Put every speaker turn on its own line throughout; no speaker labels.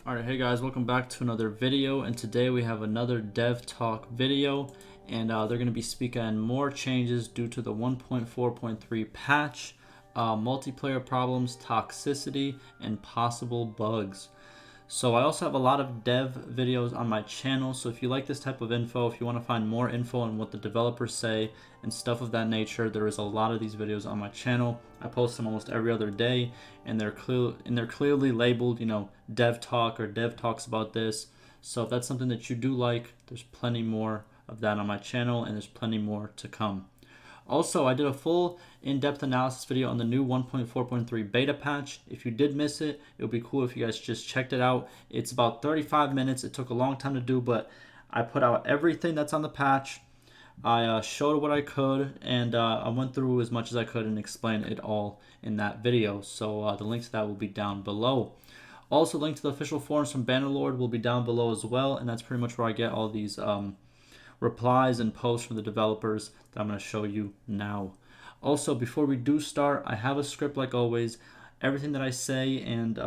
Alright, hey guys, welcome back to another video, and today we have another dev talk video, and they're going to be speaking on more changes due to the 1.4.3 patch, multiplayer problems, toxicity, and possible bugs. So I also have a lot of dev videos on my channel, so if you like this type of info, if you want to find more info on what the developers say and stuff of that nature, there is a lot of these videos on my channel. I post them almost every other day, and they're clearly labeled, dev talk or dev talks about this. So if that's something that you do like, there's plenty more of that on my channel, and there's plenty more to come. Also, I did a full in-depth analysis video on the new 1.4.3 beta patch. If you did miss it, it would be cool if you guys just checked it out. It's about 35 minutes. It took a long time to do, but I put out everything that's on the patch. I showed what I could, and I went through as much as I could and explained it all in that video. So the link to that will be down below. Also, link to the official forums from Bannerlord will be down below as well, and that's pretty much where I get all these replies and posts from the developers that I'm going to show you now. Also, before we do start, I have a script like always. Everything that I say and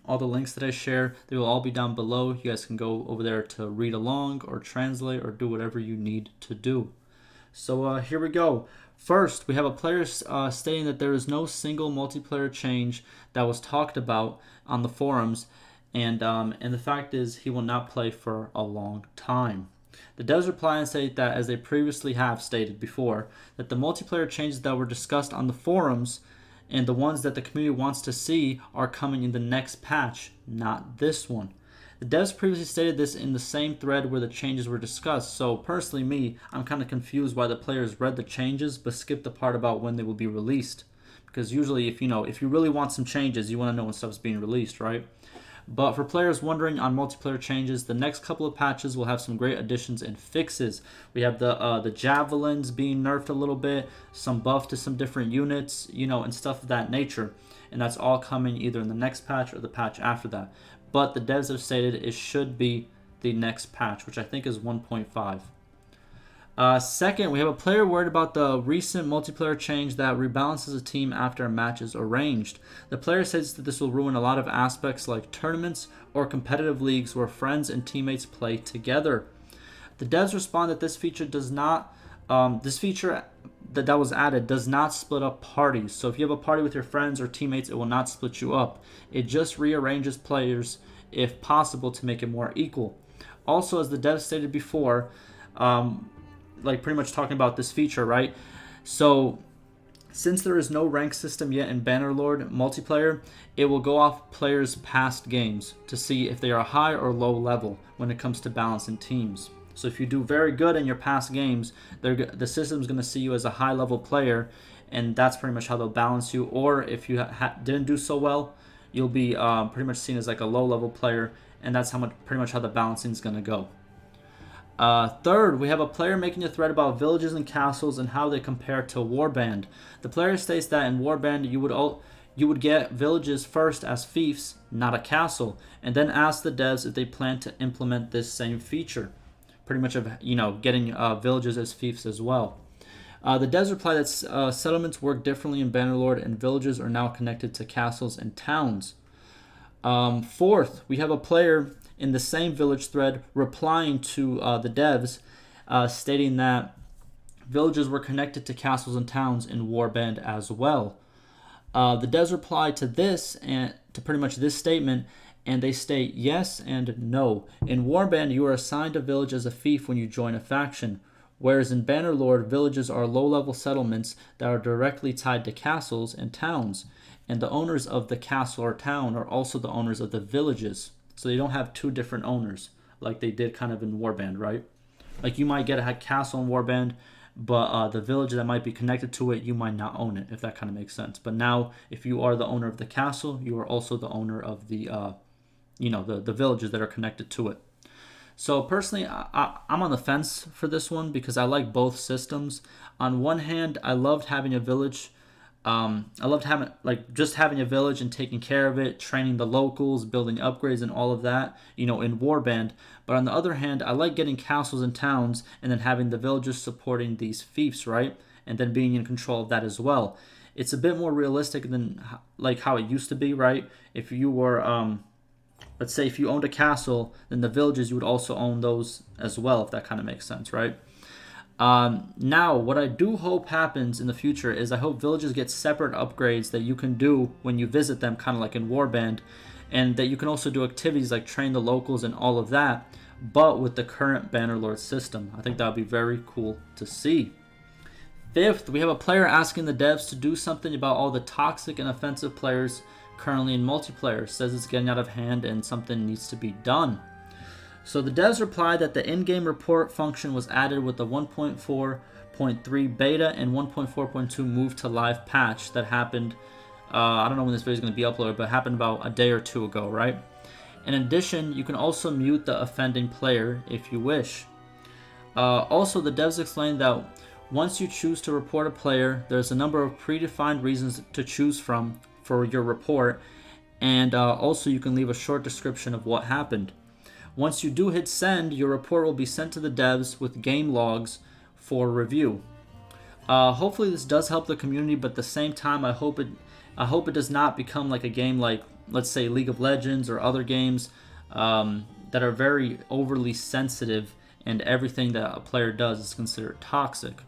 all the links that I share, they will all be down below. You guys can go over there to read along or translate or do whatever you need to do. So here we go. First, we have a player stating that there is no single multiplayer change that was talked about on the forums, and the fact is he will not play for a long time. The devs reply and say that, as they previously have stated before, that the multiplayer changes that were discussed on the forums and the ones that the community wants to see are coming in the next patch, not this one. The devs previously stated this in the same thread where the changes were discussed, so personally I'm kind of confused why the players read the changes but skipped the part about when they will be released. Because usually if you really want some changes, you want to know when stuff's being released, right? But for players wondering on multiplayer changes, the next couple of patches will have some great additions and fixes. We have the javelins being nerfed a little bit, some buff to some different units, and stuff of that nature. And that's all coming either in the next patch or the patch after that. But the devs have stated it should be the next patch, which I think is 1.5. Second, we have a player worried about the recent multiplayer change that rebalances a team after a match is arranged. The player says that this will ruin a lot of aspects like tournaments or competitive leagues where friends and teammates play together. The devs respond that this feature does not, this feature that was added does not split up parties. So if you have a party with your friends or teammates, it will not split you up. It just rearranges players if possible to make it more equal. Also, as the devs stated before, like pretty much talking about this feature, right? So since there is no rank system yet in Bannerlord multiplayer, it will go off players' past games to see if they are high or low level when it comes to balancing teams. So if you do very good in your past games, the system's going to see you as a high level player, and that's pretty much how they'll balance you. Or if you didn't do so well, you'll be pretty much seen as like a low level player, and that's pretty much how the balancing is going to go. Third, we have a player making a thread about villages and castles and how they compare to Warband. The player states that in Warband you would get villages first as fiefs, not a castle, and then ask the devs if they plan to implement this same feature. Pretty much of getting villages as fiefs as well. The devs reply that settlements work differently in Bannerlord and villages are now connected to castles and towns. Fourth, we have a player in the same village thread replying to the devs, stating that villages were connected to castles and towns in Warband as well. The devs reply to this and to pretty much this statement, and they state yes and no. In Warband, you are assigned a village as a fief when you join a faction, whereas in Bannerlord, villages are low-level settlements that are directly tied to castles and towns, and the owners of the castle or town are also the owners of the villages. So they don't have two different owners like they did kind of in Warband, right? Like you might get a castle in Warband, but the village that might be connected to it, you might not own it, if that kind of makes sense. But now, if you are the owner of the castle, you are also the owner of the, the villages that are connected to it. So personally, I'm on the fence for this one because I like both systems. On one hand, I loved having a village. I loved having having a village and taking care of it, training the locals, building upgrades and all of that, in Warband. But on the other hand, I like getting castles and towns and then having the villagers supporting these fiefs, right? And then being in control of that as well. It's a bit more realistic than like how it used to be, right? If you were let's say if you owned a castle, then the villages, you would also own those as well, if that kind of makes sense, right? Now, what I do hope happens in the future is I hope villages get separate upgrades that you can do when you visit them, kind of like in Warband, and that you can also do activities like train the locals and all of that, but with the current Bannerlord system. I think that would be very cool to see. Fifth, we have a player asking the devs to do something about all the toxic and offensive players currently in multiplayer. Says it's getting out of hand and something needs to be done. So the devs replied that the in-game report function was added with the 1.4.3 beta and 1.4.2 move to live patch that happened, I don't know when this video is going to be uploaded, but happened about a day or two ago, right? In addition, you can also mute the offending player if you wish. Also, the devs explained that once you choose to report a player, there's a number of predefined reasons to choose from for your report, and also you can leave a short description of what happened. Once you do hit send, your report will be sent to the devs with game logs for review. Hopefully this does help the community, but at the same time, I hope it does not become like a game like, let's say, League of Legends or other games that are very overly sensitive and everything that a player does is considered toxic.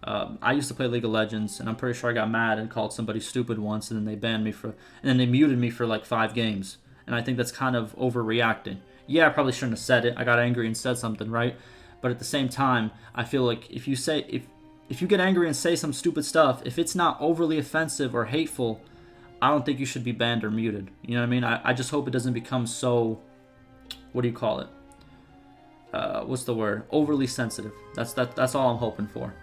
I used to play League of Legends, and I'm pretty sure I got mad and called somebody stupid once, and then they banned me and then they muted me for like 5 games. And I think that's kind of overreacting. Yeah, I probably shouldn't have said it. I got angry and said something, right? But at the same time, I feel like if you get angry and say some stupid stuff, if it's not overly offensive or hateful, I don't think you should be banned or muted. You know what I mean? I just hope it doesn't become so, what do you call it? What's the word? Overly sensitive. That's all I'm hoping for.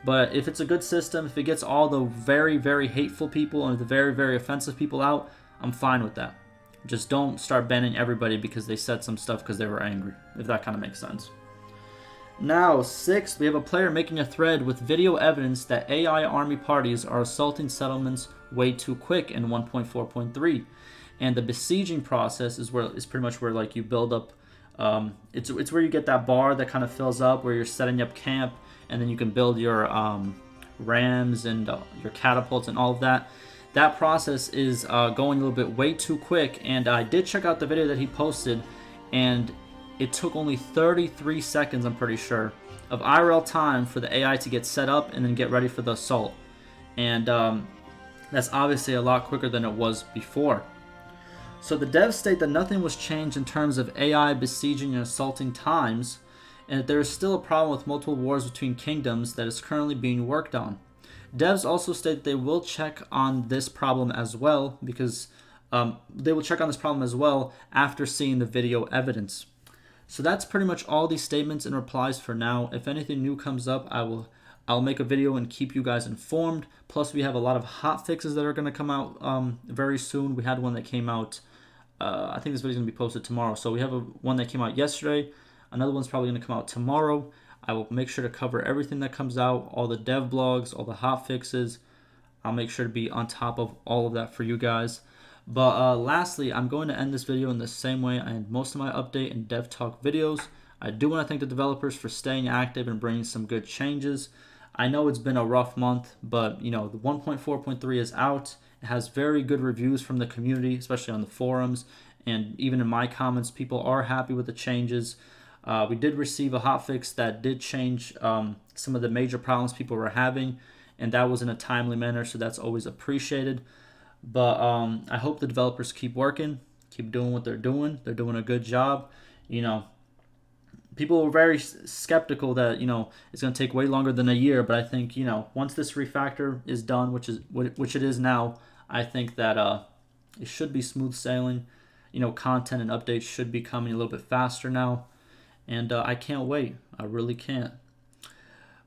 But if it's a good system, if it gets all the very, very hateful people and the very, very offensive people out, I'm fine with that. Just don't start banning everybody because they said some stuff because they were angry, if that kind of makes sense. Now, 6th, we have a player making a thread with video evidence that AI army parties are assaulting settlements way too quick in 1.4.3. And the besieging process is pretty much where like you build up, it's where you get that bar that kind of fills up where you're setting up camp, and then you can build your rams and your catapults and all of that. That process is going a little bit way too quick, and I did check out the video that he posted, and it took only 33 seconds, I'm pretty sure, of IRL time for the AI to get set up and then get ready for the assault. And that's obviously a lot quicker than it was before. So the devs state that nothing was changed in terms of AI besieging and assaulting times, and that there is still a problem with multiple wars between kingdoms that is currently being worked on. Devs also state that they will check on this problem as well, because they will check on this problem as well after seeing the video evidence. So that's pretty much all these statements and replies for now. If anything new comes up, I'll make a video and keep you guys informed. Plus, we have a lot of hot fixes that are going to come out very soon. We had one that came out, I think this video is going to be posted tomorrow. So we have one that came out yesterday. Another one's probably going to come out tomorrow. I will make sure to cover everything that comes out, all the dev blogs, all the hot fixes. I'll make sure to be on top of all of that for you guys. But lastly, I'm going to end this video in the same way I end most of my update and dev talk videos. I do want to thank the developers for staying active and bringing some good changes. I know it's been a rough month, but you know, the 1.4.3 is out. It has very good reviews from the community, especially on the forums, and even in my comments, people are happy with the changes. We did receive a hotfix that did change some of the major problems people were having, and that was in a timely manner, so that's always appreciated. But I hope the developers keep working, keep doing what they're doing. They're doing a good job. You know, people were very skeptical that, you know, it's going to take way longer than a year, but I think, you know, once this refactor is done, which it is now, I think that it should be smooth sailing. You know, content and updates should be coming a little bit faster now. And I can't wait. I really can't.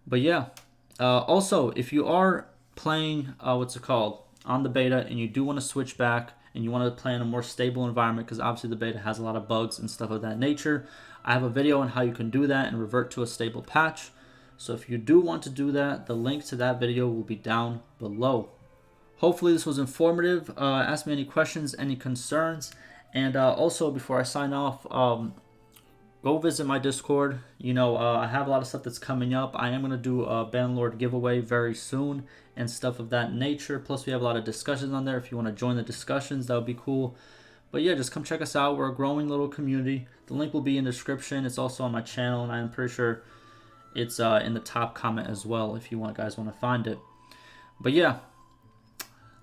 But yeah. Also, if you are playing, on the beta, and you do want to switch back, and you want to play in a more stable environment, because obviously the beta has a lot of bugs and stuff of that nature, I have a video on how you can do that and revert to a stable patch. So if you do want to do that, the link to that video will be down below. Hopefully this was informative. Ask me any questions, any concerns. And also, before I sign off, go visit my Discord. You know, I have a lot of stuff that's coming up. I am going to do a Bannerlord giveaway very soon and stuff of that nature. Plus, we have a lot of discussions on there. If you want to join the discussions, that would be cool. But yeah, just come check us out. We're a growing little community. The link will be in the description. It's also on my channel, and I'm pretty sure it's in the top comment as well if you guys want to find it. But yeah,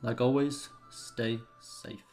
like always, stay safe.